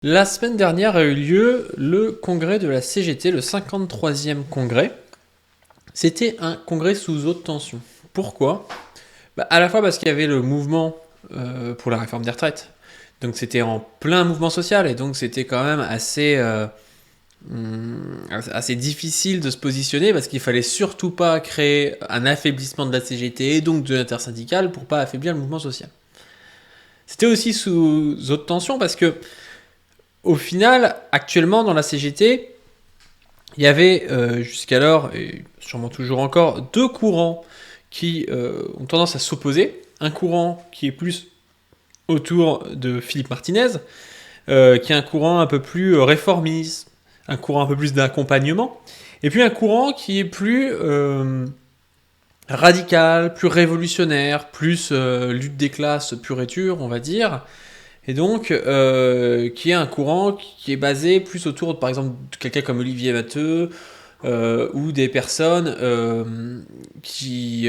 La semaine dernière a eu lieu le congrès de la CGT, le 53e congrès. C'était un congrès sous haute tension. Pourquoi ? À la fois parce qu'il y avait le mouvement pour la réforme des retraites. Donc c'était en plein mouvement social et donc c'était quand même assez difficile de se positionner parce qu'il fallait surtout pas créer un affaiblissement de la CGT et donc de l'intersyndicale pour pas affaiblir le mouvement social. C'était aussi sous haute tension parce que au final, actuellement dans la CGT, il y avait jusqu'alors, et sûrement toujours encore, deux courants qui ont tendance à s'opposer. Un courant qui est plus autour de Philippe Martinez, qui est un courant un peu plus réformiste, un courant un peu plus d'accompagnement, et puis un courant qui est plus radical, plus révolutionnaire, plus lutte des classes pure et dure, on va dire, et donc qui est un courant qui est basé plus autour, par exemple, de quelqu'un comme Olivier Matteux, ou des personnes qui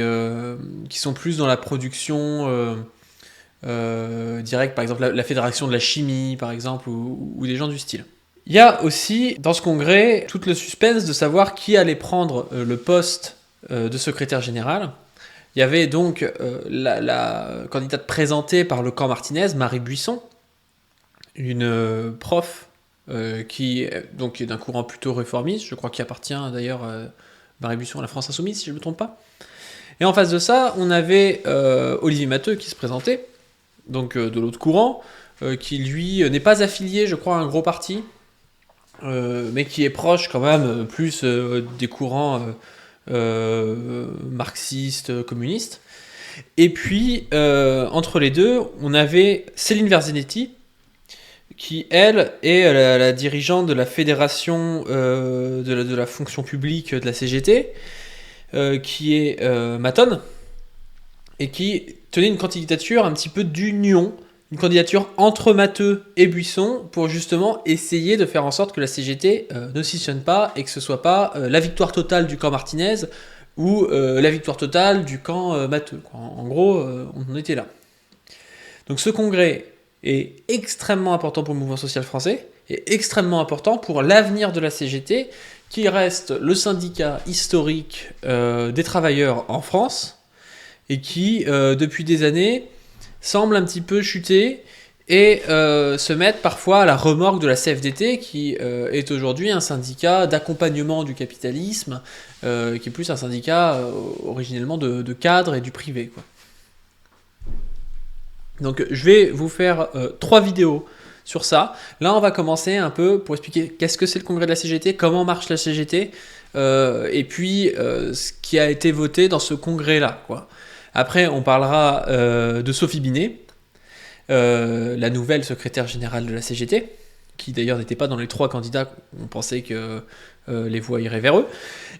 sont plus dans la production directe, par exemple la Fédération de la chimie, par exemple, ou des gens du style. Il y a aussi, dans ce congrès, tout le suspense de savoir qui allait prendre le poste de secrétaire général. Il y avait donc la candidate présentée par le camp Martinez, Marie Buisson, une prof qui donc est d'un courant plutôt réformiste, je crois qu'il appartient d'ailleurs Marie Buisson à la France Insoumise, si je ne me trompe pas. Et en face de ça, on avait Olivier Matteux qui se présentait, donc de l'autre courant, qui lui n'est pas affilié, je crois, à un gros parti, mais qui est proche quand même plus des courants marxistes, communistes. Et puis, entre les deux, on avait Céline Verzenetti, qui, elle, est la dirigeante de la fédération de la fonction publique de la CGT, qui est matonne, et qui tenait une candidature un petit peu d'union, une candidature entre Matteux et Buisson, pour justement essayer de faire en sorte que la CGT ne scissionne pas, et que ce soit pas la victoire totale du camp Martinez, ou la victoire totale du camp Matteux. En gros, on en était là. Donc ce congrès est extrêmement important pour le mouvement social français, et extrêmement important pour l'avenir de la CGT, qui reste le syndicat historique des travailleurs en France, et qui, depuis des années, semble un petit peu chuter, et se mettre parfois à la remorque de la CFDT, qui est aujourd'hui un syndicat d'accompagnement du capitalisme, qui est plus un syndicat originellement de cadres et du privé, quoi. Donc je vais vous faire 3 vidéos sur ça. Là, on va commencer un peu pour expliquer qu'est-ce que c'est le congrès de la CGT, comment marche la CGT, et puis ce qui a été voté dans ce congrès-là, quoi. Après, on parlera de Sophie Binet, la nouvelle secrétaire générale de la CGT, qui d'ailleurs n'était pas dans les 3 candidats, on pensait que les voix iraient vers eux.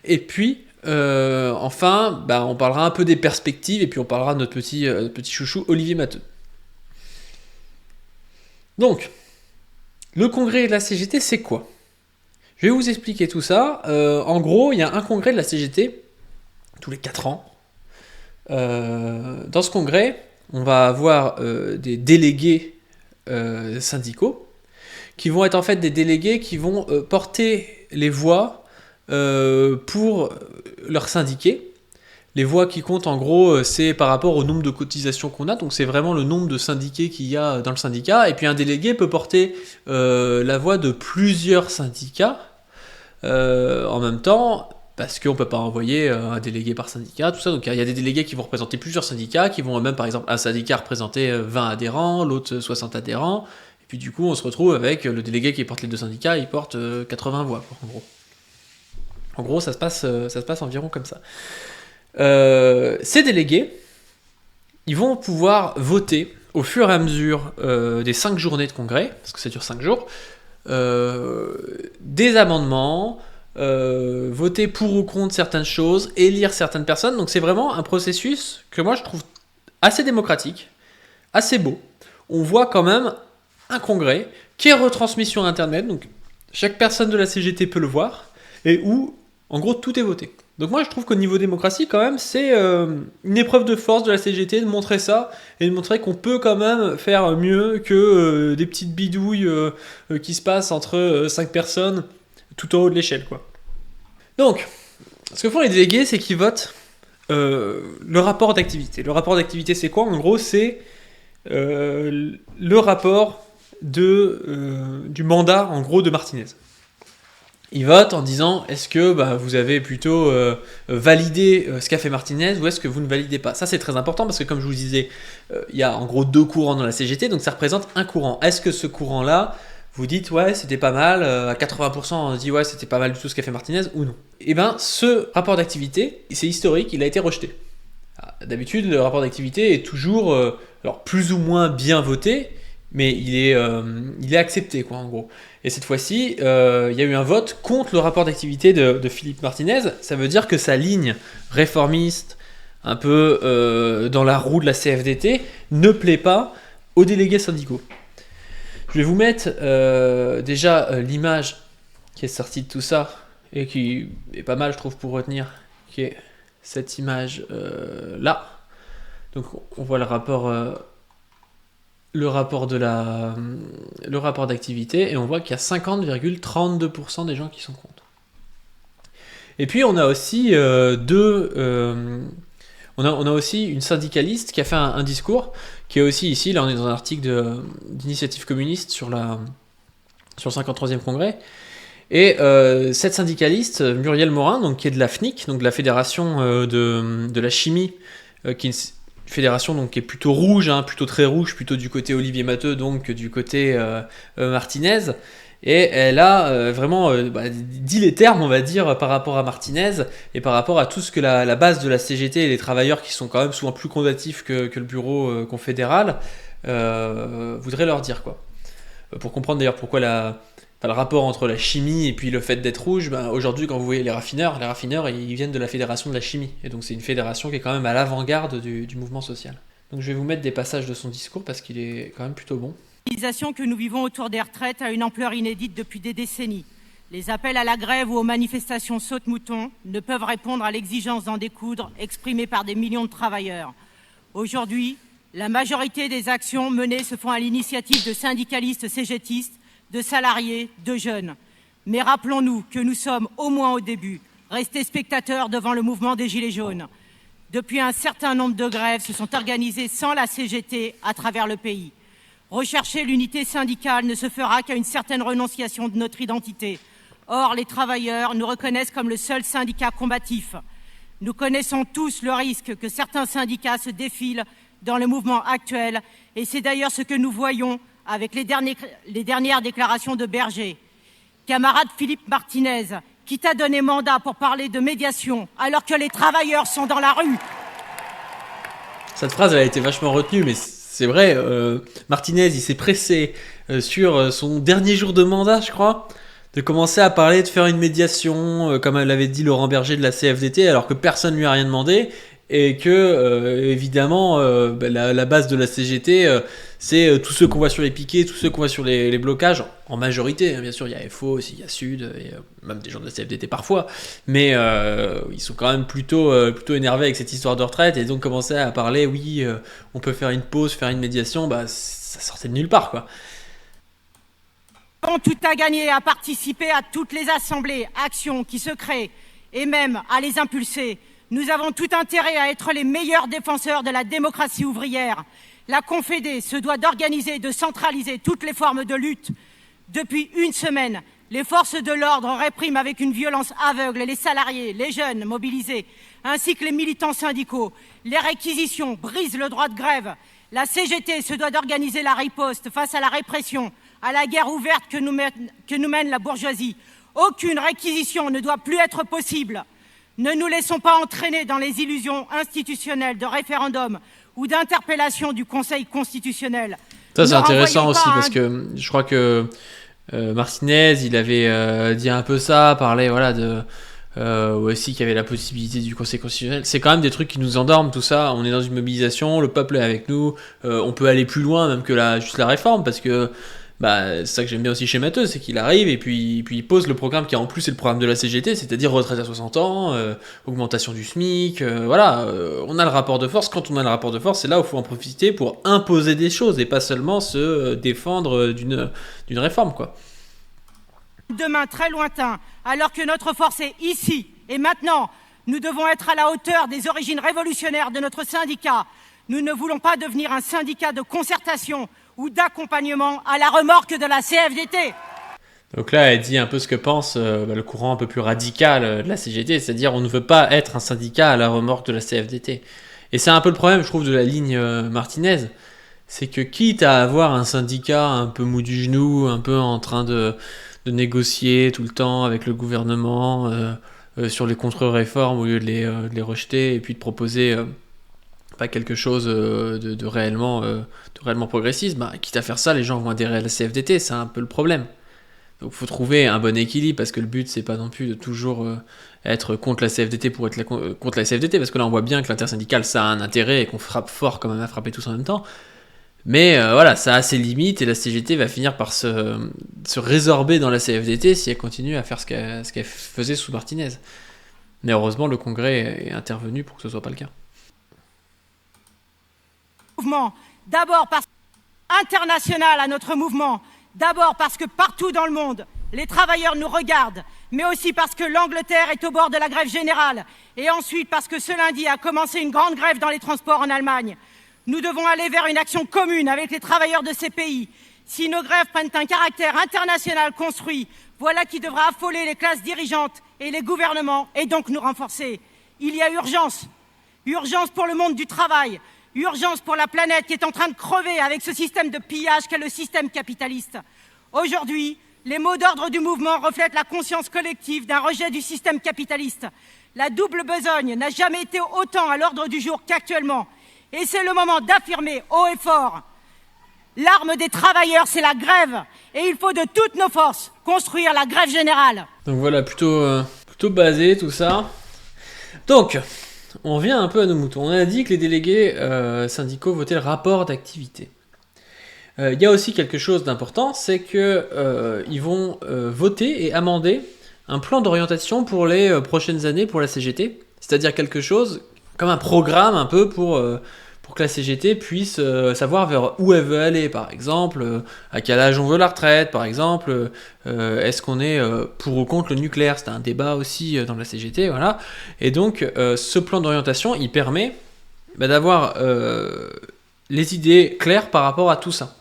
Et puis, enfin, on parlera un peu des perspectives, et puis on parlera de notre petit chouchou Olivier Matteux. Donc, le congrès de la CGT, c'est quoi ? Je vais vous expliquer tout ça. En gros, il y a un congrès de la CGT tous les 4 ans. Dans ce congrès, on va avoir des délégués syndicaux qui vont être en fait des délégués qui vont porter les voix pour leurs syndiqués. Les voix qui comptent, en gros, c'est par rapport au nombre de cotisations qu'on a, donc c'est vraiment le nombre de syndiqués qu'il y a dans le syndicat, et puis un délégué peut porter la voix de plusieurs syndicats en même temps, parce qu'on ne peut pas envoyer un délégué par syndicat, tout ça, donc il y a des délégués qui vont représenter plusieurs syndicats, qui vont même, par exemple, un syndicat représenter 20 adhérents, l'autre 60 adhérents, et puis du coup on se retrouve avec le délégué qui porte les 2 syndicats, il porte 80 voix, quoi, en gros. En gros, ça se passe environ comme ça. Ces délégués, ils vont pouvoir voter au fur et à mesure des 5 journées de congrès, parce que ça dure 5 jours, des amendements, voter pour ou contre certaines choses, élire certaines personnes. Donc c'est vraiment un processus que moi je trouve assez démocratique, assez beau. On voit quand même un congrès qui est retransmis sur internet, donc chaque personne de la CGT peut le voir, et où en gros tout est voté. Donc moi je trouve qu'au niveau démocratie quand même c'est une épreuve de force de la CGT de montrer ça et de montrer qu'on peut quand même faire mieux que des petites bidouilles qui se passent entre 5 personnes tout en haut de l'échelle quoi. Donc ce que font les délégués c'est qu'ils votent le rapport d'activité. Le rapport d'activité c'est quoi? En gros c'est le rapport du mandat en gros de Martinez. Ils votent en disant est-ce que vous avez plutôt validé ce qu'a fait Martinez ou est-ce que vous ne validez pas. Ça c'est très important parce que comme je vous disais, il y a en gros 2 courants dans la CGT, donc ça représente un courant. Est-ce que ce courant-là, vous dites ouais c'était pas mal, à 80% on dit ouais c'était pas mal du tout ce qu'a fait Martinez ou non? Et bien ce rapport d'activité, c'est historique, il a été rejeté. D'habitude le rapport d'activité est toujours alors plus ou moins bien voté, mais il est accepté quoi en gros. Et cette fois-ci, il y a eu un vote contre le rapport d'activité de Philippe Martinez. Ça veut dire que sa ligne réformiste, un peu dans la roue de la CFDT, ne plaît pas aux délégués syndicaux. Je vais vous mettre déjà l'image qui est sortie de tout ça, et qui est pas mal je trouve pour retenir, qui est cette image là. Donc on voit le rapport d'activité et on voit qu'il y a 50,32% des gens qui sont contre. Et puis on a aussi on a aussi une syndicaliste qui a fait un discours qui est aussi ici, là on est dans un article d'initiative communiste sur le 53e congrès. Et cette syndicaliste, Muriel Morin, donc, qui est de la FNIC, donc de la Fédération de la chimie, qui est une fédération donc, qui est plutôt rouge, plutôt très rouge, plutôt du côté Olivier Matteux, donc du côté Martinez. Et elle a vraiment dit les termes, on va dire, par rapport à Martinez et par rapport à tout ce que la base de la CGT et les travailleurs qui sont quand même souvent plus combatifs que le bureau confédéral voudraient leur dire, quoi. Pour comprendre d'ailleurs pourquoi le rapport entre la chimie et puis le fait d'être rouge, aujourd'hui quand vous voyez les raffineurs ils viennent de la fédération de la chimie. Et donc c'est une fédération qui est quand même à l'avant-garde du mouvement social. Donc je vais vous mettre des passages de son discours parce qu'il est quand même plutôt bon. La mobilisation que nous vivons autour des retraites a une ampleur inédite depuis des décennies. Les appels à la grève ou aux manifestations saute-mouton ne peuvent répondre à l'exigence d'en découdre exprimée par des millions de travailleurs. Aujourd'hui, la majorité des actions menées se font à l'initiative de syndicalistes cégétistes, de salariés, de jeunes. Mais rappelons-nous que nous sommes, au moins au début, restés spectateurs devant le mouvement des Gilets jaunes. Depuis, un certain nombre de grèves se sont organisées sans la CGT à travers le pays. Rechercher l'unité syndicale ne se fera qu'à une certaine renonciation de notre identité. Or, les travailleurs nous reconnaissent comme le seul syndicat combatif. Nous connaissons tous le risque que certains syndicats se défilent dans le mouvement actuel, et c'est d'ailleurs ce que nous voyons avec les dernières déclarations de Berger. Camarade Philippe Martinez, qui t'a donné mandat pour parler de médiation alors que les travailleurs sont dans la rue? Cette phrase, elle a été vachement retenue, mais c'est vrai, Martinez, il s'est pressé sur son dernier jour de mandat, je crois, de commencer à parler de faire une médiation, comme l'avait dit Laurent Berger de la CFDT, alors que personne ne lui a rien demandé, et que, évidemment, la base de la CGT, c'est tous ceux qu'on voit sur les piquets, tous ceux qu'on voit sur les blocages, en majorité, bien sûr, il y a FO aussi, il y a Sud, et même des gens de la CFDT parfois, mais ils sont quand même plutôt énervés avec cette histoire de retraite, et donc commencer à parler, oui, on peut faire une pause, faire une médiation, ça sortait de nulle part, quoi. On tout à gagner à participer à toutes les assemblées, actions qui se créent, et même à les impulser. Nous avons tout intérêt à être les meilleurs défenseurs de la démocratie ouvrière. La Confédé se doit d'organiser et de centraliser toutes les formes de lutte. Depuis une semaine, les forces de l'ordre répriment avec une violence aveugle les salariés, les jeunes mobilisés, ainsi que les militants syndicaux. Les réquisitions brisent le droit de grève. La CGT se doit d'organiser la riposte face à la répression, à la guerre ouverte que nous mène la bourgeoisie. Aucune réquisition ne doit plus être possible. Ne nous laissons pas entraîner dans les illusions institutionnelles de référendum ou d'interpellation du Conseil constitutionnel. Ça, c'est intéressant aussi, parce que je crois que Martinez, il avait dit un peu ça, parlait aussi qu'il y avait la possibilité du Conseil constitutionnel. C'est quand même des trucs qui nous endorment, tout ça. On est dans une mobilisation, le peuple est avec nous, on peut aller plus loin même que juste la réforme, parce que c'est ça que j'aime bien aussi chez Matteux, c'est qu'il arrive et puis il pose le programme qui en plus est le programme de la CGT, c'est-à-dire retraite à 60 ans, augmentation du SMIC, on a le rapport de force. Quand on a le rapport de force, c'est là où il faut en profiter pour imposer des choses et pas seulement se défendre d'une réforme, quoi. Demain très lointain, alors que notre force est ici et maintenant, nous devons être à la hauteur des origines révolutionnaires de notre syndicat. Nous ne voulons pas devenir un syndicat de concertation ou d'accompagnement à la remorque de la CFDT. Donc là, elle dit un peu ce que pense le courant un peu plus radical de la CGT, c'est-à-dire on ne veut pas être un syndicat à la remorque de la CFDT. Et c'est un peu le problème, je trouve, de la ligne Martinez, c'est que quitte à avoir un syndicat un peu mou du genou, un peu en train de négocier tout le temps avec le gouvernement sur les contre-réformes au lieu de les rejeter et puis de proposer pas quelque chose de réellement progressiste, quitte à faire ça, les gens vont adhérer à la CFDT, c'est un peu le problème. Donc il faut trouver un bon équilibre parce que le but c'est pas non plus de toujours être contre la CFDT pour être contre la CFDT, parce que là on voit bien que l'intersyndical ça a un intérêt et qu'on frappe fort quand même à frapper tous en même temps. Mais ça a ses limites et la CGT va finir par se résorber dans la CFDT si elle continue à faire ce qu'elle faisait sous Martinez. Mais heureusement, le Congrès est intervenu pour que ce soit pas le cas. D'abord parce international à notre mouvement, d'abord parce que partout dans le monde, les travailleurs nous regardent, mais aussi parce que l'Angleterre est au bord de la grève générale, et ensuite parce que ce lundi a commencé une grande grève dans les transports en Allemagne. Nous devons aller vers une action commune avec les travailleurs de ces pays. Si nos grèves prennent un caractère international construit, voilà qui devra affoler les classes dirigeantes et les gouvernements, et donc nous renforcer. Il y a urgence. Urgence pour le monde du travail. Urgence pour la planète qui est en train de crever avec ce système de pillage qu'est le système capitaliste. Aujourd'hui, les mots d'ordre du mouvement reflètent la conscience collective d'un rejet du système capitaliste. La double besogne n'a jamais été autant à l'ordre du jour qu'actuellement. Et c'est le moment d'affirmer haut et fort: l'arme des travailleurs, c'est la grève. Et il faut de toutes nos forces construire la grève générale. Donc voilà, plutôt basé tout ça. Donc, on revient un peu à nos moutons. On a dit que les délégués syndicaux votaient le rapport d'activité. Il y a aussi quelque chose d'important, c'est qu'ils vont voter et amender un plan d'orientation pour les prochaines années pour la CGT. C'est-à-dire quelque chose comme un programme un peu pour que la CGT puisse savoir vers où elle veut aller, par exemple, à quel âge on veut la retraite, par exemple, est-ce qu'on est pour ou contre le nucléaire, c'était un débat aussi dans la CGT, voilà. Et donc, ce plan d'orientation, il permet d'avoir les idées claires par rapport à tout ça.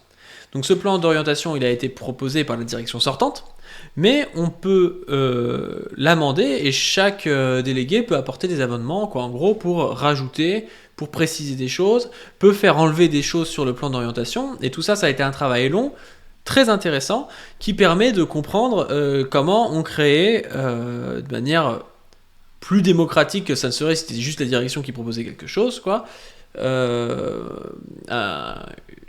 Donc ce plan d'orientation, il a été proposé par la direction sortante, mais on peut l'amender et chaque délégué peut apporter des amendements, en gros, pour rajouter, pour préciser des choses, peut faire enlever des choses sur le plan d'orientation, et tout ça, ça a été un travail long, très intéressant, qui permet de comprendre comment on créait de manière plus démocratique que ça ne serait si c'était juste la direction qui proposait quelque chose,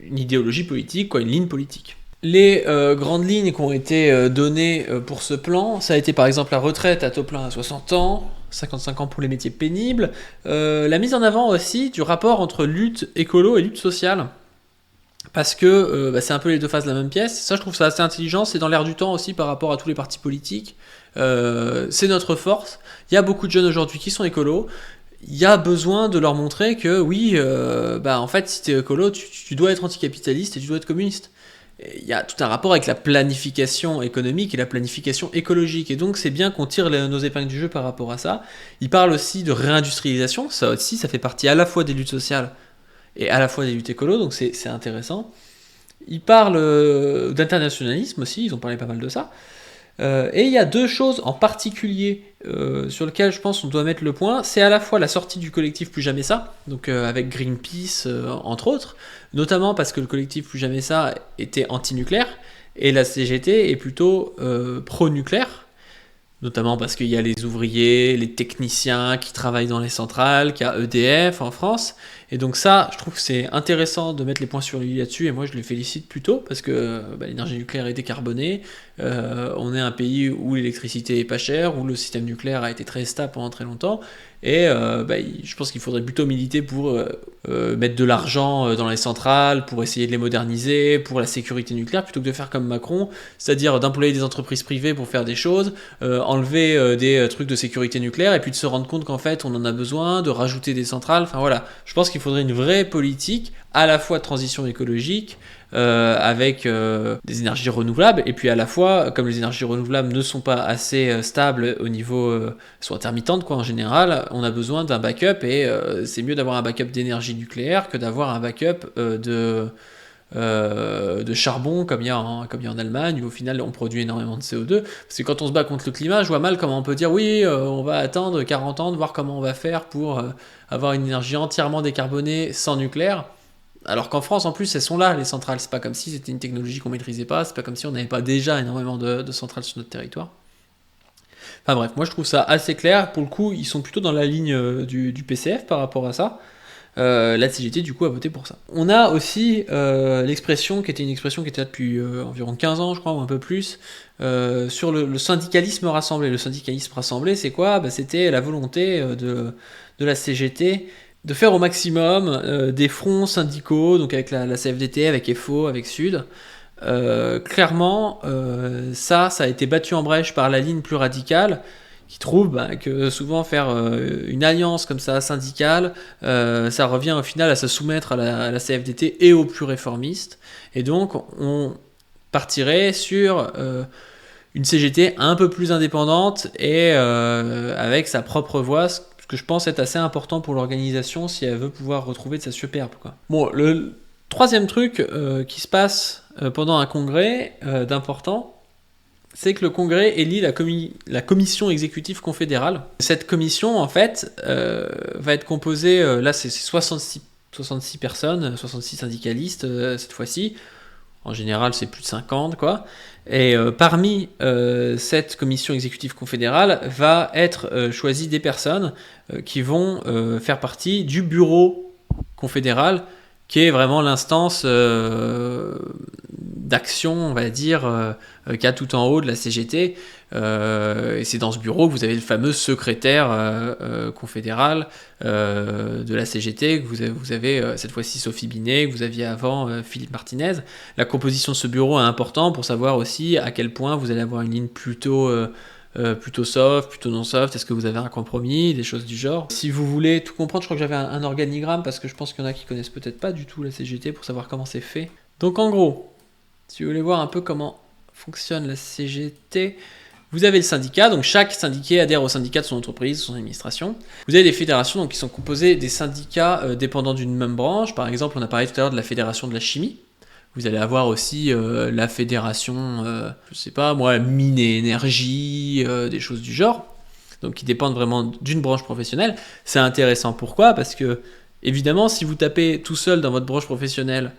une idéologie politique, une ligne politique. Les grandes lignes qui ont été données pour ce plan, ça a été par exemple la retraite à taux plein à 60 ans, 55 ans pour les métiers pénibles, la mise en avant aussi du rapport entre lutte écolo et lutte sociale, parce que c'est un peu les deux faces de la même pièce. Ça, je trouve ça assez intelligent, c'est dans l'air du temps aussi par rapport à tous les partis politiques, c'est notre force. Il y a beaucoup de jeunes aujourd'hui qui sont écolos, il y a besoin de leur montrer que oui, en fait, si t'es écolo, tu dois être anticapitaliste et tu dois être communiste. Il y a tout un rapport avec la planification économique et la planification écologique, et donc c'est bien qu'on tire nos épingles du jeu par rapport à ça. Il parle aussi de réindustrialisation, ça aussi, ça fait partie à la fois des luttes sociales et à la fois des luttes écolo, donc c'est intéressant. Il parle d'internationalisme aussi, ils ont parlé pas mal de ça. Et il y a deux choses en particulier sur lesquelles je pense qu'on doit mettre le point. C'est à la fois la sortie du collectif Plus Jamais Ça, donc avec Greenpeace entre autres, notamment parce que le collectif Plus Jamais Ça était anti-nucléaire et la CGT est plutôt pro-nucléaire, notamment parce qu'il y a les ouvriers, les techniciens qui travaillent dans les centrales, qu'il y a EDF en France, Et donc ça, je trouve que c'est intéressant de mettre les points sur les i là-dessus, et moi je les félicite plutôt, parce que l'énergie nucléaire est décarbonée, on est un pays où l'électricité est pas chère, où le système nucléaire a été très stable pendant très longtemps, et je pense qu'il faudrait plutôt militer pour mettre de l'argent dans les centrales, pour essayer de les moderniser, pour la sécurité nucléaire, plutôt que de faire comme Macron, c'est-à-dire d'employer des entreprises privées pour faire des choses, enlever des trucs de sécurité nucléaire, et puis de se rendre compte qu'en fait on en a besoin, de rajouter des centrales, enfin voilà, je pense qu'il faudrait une vraie politique, à la fois de transition écologique, avec des énergies renouvelables, et puis à la fois, comme les énergies renouvelables ne sont pas assez stables au niveau, sont intermittentes quoi en général, on a besoin d'un backup, et c'est mieux d'avoir un backup d'énergie nucléaire que d'avoir un backup de charbon comme il y a en Allemagne, où au final on produit énormément de CO2. Parce que quand on se bat contre le climat, je vois mal comment on peut dire oui, on va attendre 40 ans de voir comment on va faire pour avoir une énergie entièrement décarbonée sans nucléaire. Alors qu'en France, en plus, elles sont là, les centrales. C'est pas comme si c'était une technologie qu'on maîtrisait pas, c'est pas comme si on n'avait pas déjà énormément de centrales sur notre territoire. Enfin bref, moi je trouve ça assez clair. Pour le coup, ils sont plutôt dans la ligne du PCF par rapport à ça. La CGT du coup a voté pour ça. On a aussi l'expression qui était une expression qui était là depuis environ 15 ans je crois, ou un peu plus, sur le syndicalisme rassemblé. Le syndicalisme rassemblé, c'est quoi ? C'était la volonté de la CGT de faire au maximum des fronts syndicaux, donc avec la CFDT, avec FO, avec Sud. Clairement, ça a été battu en brèche par la ligne plus radicale, qui trouve que souvent faire une alliance comme ça syndicale, ça revient au final à se soumettre à la CFDT et aux plus réformistes, et donc on partirait sur une CGT un peu plus indépendante et avec sa propre voix, ce que je pense être assez important pour l'organisation si elle veut pouvoir retrouver de sa superbe quoi. Bon, le troisième truc qui se passe pendant un congrès d'important, c'est que le Congrès élit la commission exécutive confédérale. Cette commission, en fait, va être composée, là c'est 66 personnes, 66 syndicalistes cette fois-ci. En général, c'est plus de 50, quoi. Et parmi cette commission exécutive confédérale va être choisies des personnes qui vont faire partie du bureau confédéral, qui est vraiment l'instance d'action, on va dire, qu'il y a tout en haut de la CGT. Et c'est dans ce bureau que vous avez le fameux secrétaire confédéral de la CGT, que vous avez cette fois-ci Sophie Binet, que vous aviez avant Philippe Martinez. La composition de ce bureau est importante pour savoir aussi à quel point vous allez avoir une ligne plutôt soft, plutôt non soft, est-ce que vous avez un compromis, des choses du genre. Si vous voulez tout comprendre, je crois que j'avais un organigramme, parce que je pense qu'il y en a qui connaissent peut-être pas du tout la CGT pour savoir comment c'est fait. Donc en gros, si vous voulez voir un peu comment fonctionne la CGT, vous avez le syndicat, donc chaque syndiqué adhère au syndicat de son entreprise, de son administration. Vous avez des fédérations donc, qui sont composées des syndicats dépendant d'une même branche. Par exemple, on a parlé tout à l'heure de la fédération de la chimie. Vous allez avoir aussi la fédération, je sais pas moi, mine et énergie, des choses du genre, donc qui dépendent vraiment d'une branche professionnelle. C'est intéressant, pourquoi ? Parce que, évidemment, si vous tapez tout seul dans votre branche professionnelle,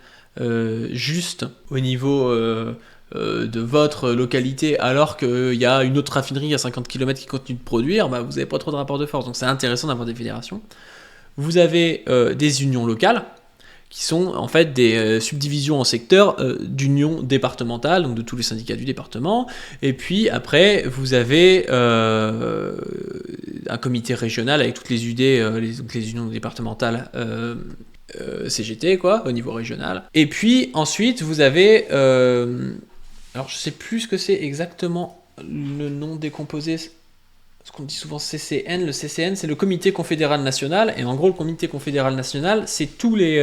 juste au niveau de votre localité, alors qu'il y a une autre raffinerie à 50 km qui continue de produire, vous n'avez pas trop de rapport de force. Donc c'est intéressant d'avoir des fédérations. Vous avez des unions locales, qui sont en fait des subdivisions en secteurs d'unions départementales, donc de tous les syndicats du département. Et puis après, vous avez un comité régional avec toutes les UD, les unions départementales CGT, quoi, au niveau régional. Et puis ensuite, vous avez... alors je sais plus ce que c'est exactement le nom décomposé, ce qu'on dit souvent CCN. Le CCN, c'est le Comité confédéral national, et en gros le Comité confédéral national, c'est tous les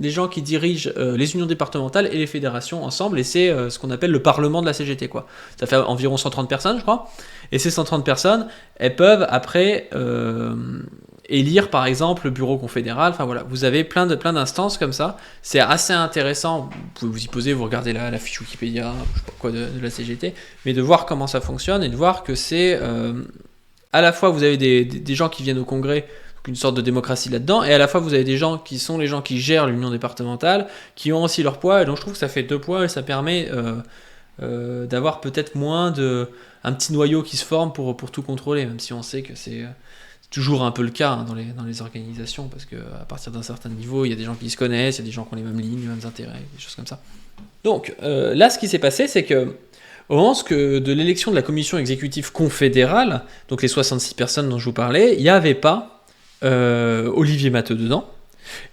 gens qui dirigent les unions départementales et les fédérations ensemble, et c'est ce qu'on appelle le Parlement de la CGT, quoi. Ça fait environ 130 personnes, je crois, et ces 130 personnes, elles peuvent après élire par exemple le bureau confédéral. Enfin voilà, vous avez plein d'instances comme ça, c'est assez intéressant. Vous pouvez vous y poser, vous regardez la fiche Wikipédia, je sais pas quoi, de la CGT, mais de voir comment ça fonctionne et de voir que c'est à la fois vous avez des gens qui viennent au congrès, donc une sorte de démocratie là-dedans, et à la fois vous avez des gens qui sont les gens qui gèrent l'union départementale, qui ont aussi leur poids, et donc je trouve que ça fait deux poids et ça permet d'avoir peut-être moins un petit noyau qui se forme pour tout contrôler, même si on sait que c'est toujours un peu le cas dans les organisations, parce qu'à partir d'un certain niveau, il y a des gens qui se connaissent, il y a des gens qui ont les mêmes lignes, les mêmes intérêts, des choses comme ça. Donc là, ce qui s'est passé, c'est que au moment de l'élection de la commission exécutive confédérale, donc les 66 personnes dont je vous parlais, il n'y avait pas Olivier Matteux dedans,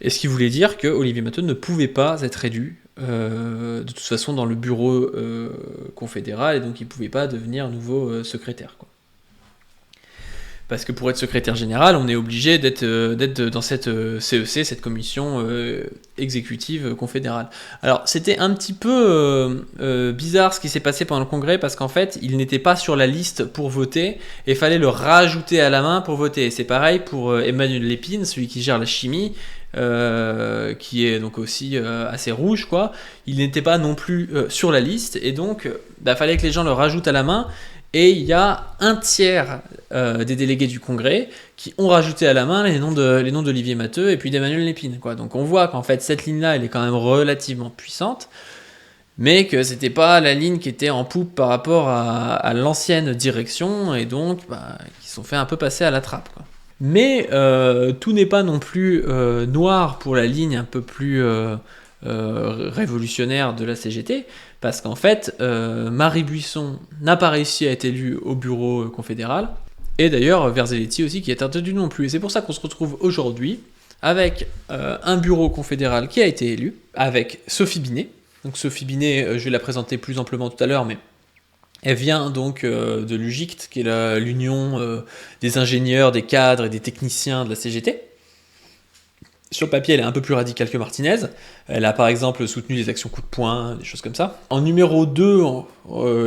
et ce qui voulait dire que Olivier Matteux ne pouvait pas être élu de toute façon dans le bureau confédéral, et donc il ne pouvait pas devenir nouveau secrétaire, quoi. Parce que pour être secrétaire général, on est obligé d'être dans cette CEC, cette commission exécutive confédérale. Alors, c'était un petit peu bizarre ce qui s'est passé pendant le congrès, parce qu'en fait, il n'était pas sur la liste pour voter, et il fallait le rajouter à la main pour voter. Et c'est pareil pour Emmanuel Lépine, celui qui gère la chimie, qui est donc aussi assez rouge, quoi. Il n'était pas non plus sur la liste, et donc, fallait que les gens le rajoutent à la main. Et il y a un tiers des délégués du Congrès qui ont rajouté à la main les noms d'Olivier Matteux et puis d'Emmanuel Lépine, quoi. Donc on voit qu'en fait cette ligne-là, elle est quand même relativement puissante, mais que c'était pas la ligne qui était en poupe par rapport à l'ancienne direction, et donc qui se sont fait un peu passer à la trappe, quoi. Mais tout n'est pas non plus noir pour la ligne un peu plus révolutionnaire de la CGT, parce qu'en fait, Marie Buisson n'a pas réussi à être élue au bureau confédéral, et d'ailleurs Verzelletti aussi qui est attendu non plus. Et c'est pour ça qu'on se retrouve aujourd'hui avec un bureau confédéral qui a été élu, avec Sophie Binet. Donc Sophie Binet, je vais la présenter plus amplement tout à l'heure, mais elle vient donc de l'UGICT, qui est l'union des ingénieurs, des cadres et des techniciens de la CGT. Sur le papier, elle est un peu plus radicale que Martinez. Elle a par exemple soutenu les actions coup de poing, des choses comme ça. En numéro 2,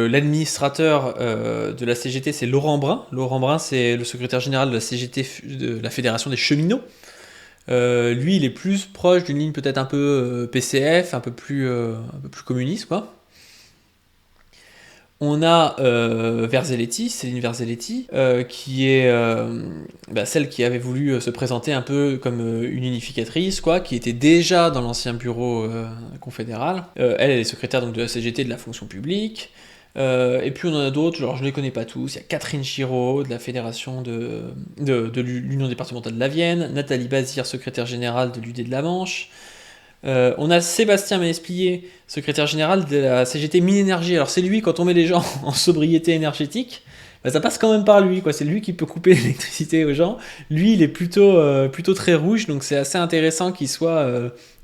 l'administrateur de la CGT, c'est Laurent Brun. Laurent Brun, c'est le secrétaire général de la CGT, de la Fédération des cheminots. Lui, il est plus proche d'une ligne peut-être un peu PCF, un peu plus communiste, quoi. On a Verzelletti, Céline Verzelletti, qui est celle qui avait voulu se présenter un peu comme une unificatrice, quoi, qui était déjà dans l'ancien bureau confédéral. Elle est secrétaire donc, de la CGT de la fonction publique. Et puis on en a d'autres, genre je ne les connais pas tous. Il y a Catherine Giraud de la fédération de l'Union départementale de la Vienne, Nathalie Bazir, secrétaire générale de l'UD de la Manche. On a Sébastien Ménesplier, secrétaire général de la CGT Mine-Énergie. Alors c'est lui, quand on met les gens en sobriété énergétique, ça passe quand même par lui, quoi. C'est lui qui peut couper l'électricité aux gens. Lui, il est plutôt très rouge, donc c'est assez intéressant qu'il soit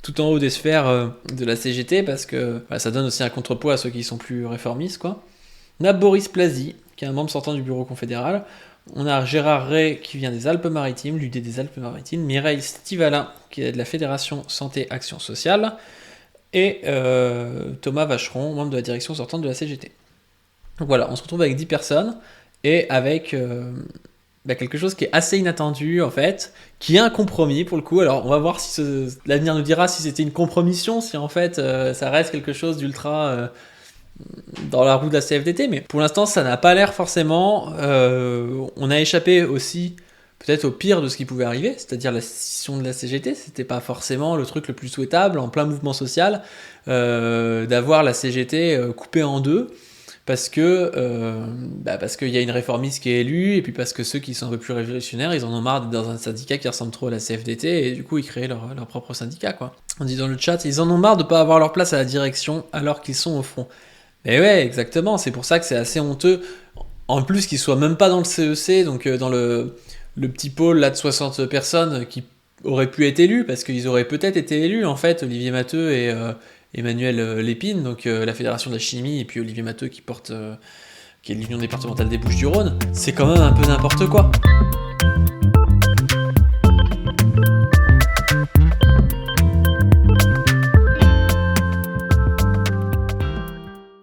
tout en haut des sphères de la CGT, parce que ça donne aussi un contrepoids à ceux qui sont plus réformistes, quoi. On a Boris Plazy, qui est un membre sortant du bureau confédéral. On a Gérard Ray qui vient des Alpes-Maritimes, l'UD des Alpes-Maritimes, Mireille Stivala qui est de la Fédération Santé Action Sociale, et Thomas Vacheron, membre de la direction sortante de la CGT. Donc voilà, on se retrouve avec 10 personnes, et avec quelque chose qui est assez inattendu en fait, qui est un compromis pour le coup. Alors on va voir si l'avenir nous dira si c'était une compromission, si en fait ça reste quelque chose d'ultra... dans la roue de la CFDT, mais pour l'instant ça n'a pas l'air forcément. On a échappé aussi peut-être au pire de ce qui pouvait arriver, c'est-à-dire la scission de la CGT. C'était pas forcément le truc le plus souhaitable en plein mouvement social d'avoir la CGT coupée en deux, parce que qu'il y a une réformiste qui est élue, et puis parce que ceux qui sont un peu plus révolutionnaires, ils en ont marre d'être dans un syndicat qui ressemble trop à la CFDT, et du coup ils créent leur propre syndicat, quoi. On dit dans le chat, ils en ont marre de pas avoir leur place à la direction alors qu'ils sont au front. Et ouais, exactement, c'est pour ça que c'est assez honteux, en plus qu'ils soient même pas dans le CEC, donc dans le petit pôle là de 60 personnes qui auraient pu être élus, parce qu'ils auraient peut-être été élus en fait, Olivier Matteux et Emmanuel Lépine, donc la Fédération de la Chimie, et puis Olivier Matteux qui est l'Union départementale des Bouches-du-Rhône. C'est quand même un peu n'importe quoi.